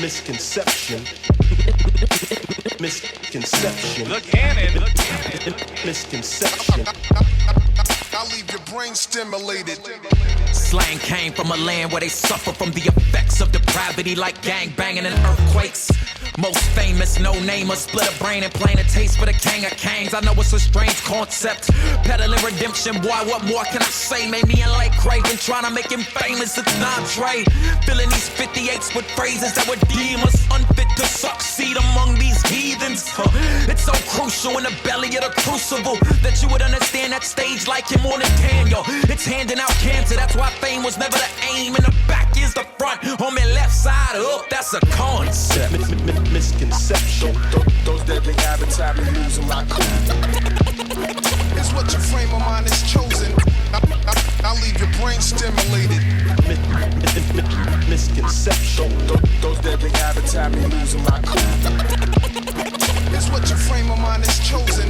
Misconception. Misconception. Look cannon. Misconception. I'll leave your brain stimulated. Slang came from a land where they suffer from the effects of depravity like gang banging and earthquakes. Most famous, no-namers, split a brain and plain a taste for the king of kings. I know it's a strange concept, peddling redemption. Boy, what more can I say? Made me in Lecrae, been trying to make him famous. It's not Dre. Filling these 58s with phrases that would deem us unfit to succeed among these heathens. It's so crucial in the belly of the crucible that you would understand that stage like him more than Daniel. It's handing out cancer, that's why fame was never the aim. And the back is the front, on my left side up, that's a concept. Misconception. Those deadly habits have me losing my cool. It's what your frame of mind is chosen. I'll leave your brain stimulated. Misconception. Those deadly habits have me losing my cool. It's what your frame of mind is chosen.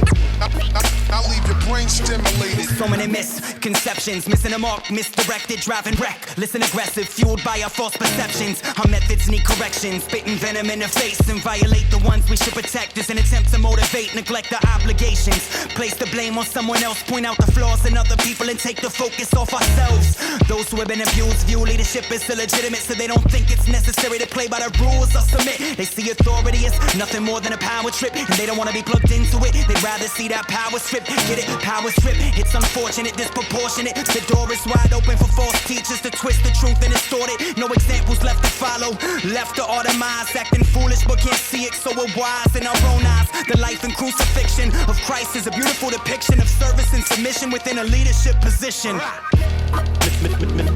I'll leave your brain stimulated. So many misconceptions, missing a mark, misdirected, driving reckless and aggressive, fueled by our false perceptions. Our methods need corrections, spitting venom in the face and violate the ones we should protect. Is an attempt to motivate, neglect the obligations. Place the blame on someone else, point out the flaws in other people and take the focus off ourselves. Those who have been abused view leadership as illegitimate, so they don't think it's necessary to play by the rules or submit. They see authority as nothing more than a power trip, and they don't want to be plugged into it. They'd rather see that power strip. Get it? Power strip. It's unfortunate, disproportionate. The door is wide open for false teachers to twist the truth and distort it. No examples left to follow. Left to our demise, acting foolish but can't see it, so we're wise in our own eyes. The life and crucifixion of Christ is a beautiful depiction of service and submission within a leadership position.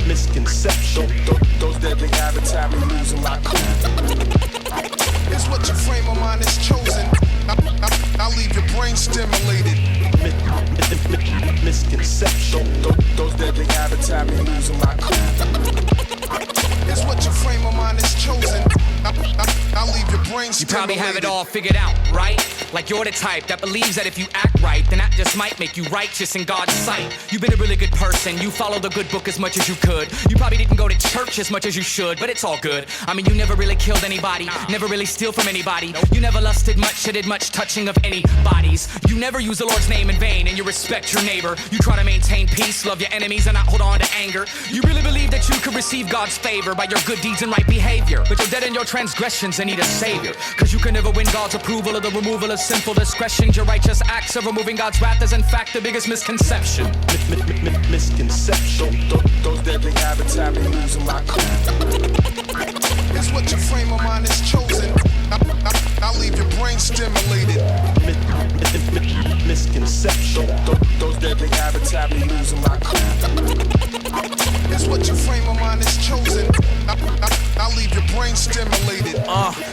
Misconception. Those deadly habits have me losing my cool. It's what your frame of mind is chosen. I'll leave your brain stimulated. Misconception. Those deadly habits have me losing my cool. It's what your frame of mind is chosen. I'll leave your brain stimulated. You probably have it all figured out, right? Like you're the type that believes that if you act right, then that just might make you righteous in God's sight. You've been a really good person, you follow the good book as much as you could. You probably didn't go to church as much as you should, but it's all good. I mean, you never really killed anybody, never really steal from anybody. You never lusted much, or did much touching of anybody's. You never use the Lord's name in vain, and you respect your neighbor. You try to maintain peace, love your enemies, and not hold on to anger. You really believe that you could receive God's favor by your good deeds and right behavior. But you're dead in your transgressions and need a savior. Cause you can never win God's approval or the removal of sinful discretions. Your righteous acts of removing God's wrath is in fact the biggest misconception. Misconception. Those deadly habits have me losing my cool. It's what your frame of mind is chosen. I'll leave your brain stimulated. Misconception. Those deadly habits have me losing my cool. It's what your frame of mind is chosen. I'll leave your brain stimulated.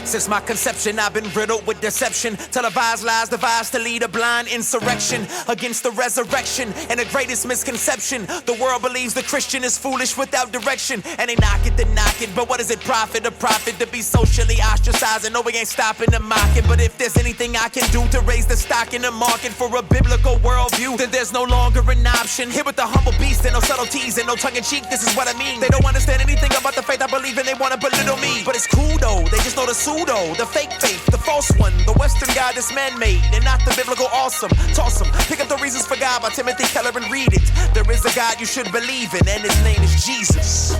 Since my conception, I've been riddled with deception. Televised lies devised to lead a blind insurrection against the resurrection. And the greatest misconception, the world believes the Christian is foolish without direction. And they knock it, then knock it. But what does it profit? A profit to be socially ostracized. And no, we ain't stopping to mock it. But if there's anything I can do to raise the stock in the market for a biblical worldview, then there's no longer an option. Here with the humble beast and no subtleties and no tongue-in-cheek, this is what I mean. They don't understand anything about the faith I believe in, they wanna belittle me. But it's cool though, they just know the pseudo, the fake faith, the false one, the Western God that's man-made, and not the biblical awesome. Toss them, pick up the Reasons for God by Timothy Keller and read it. There is a God you should believe in, and his name is Jesus.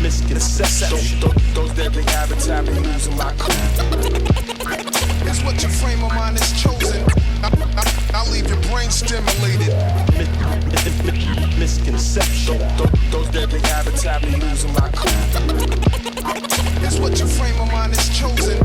Misconception. Those deadly habits have me losing my cool. It's what your frame of mind is chosen. I'll leave your brain stimulated. Misconception. Those deadly habits have me losing my cool. It's what your frame of mind is chosen.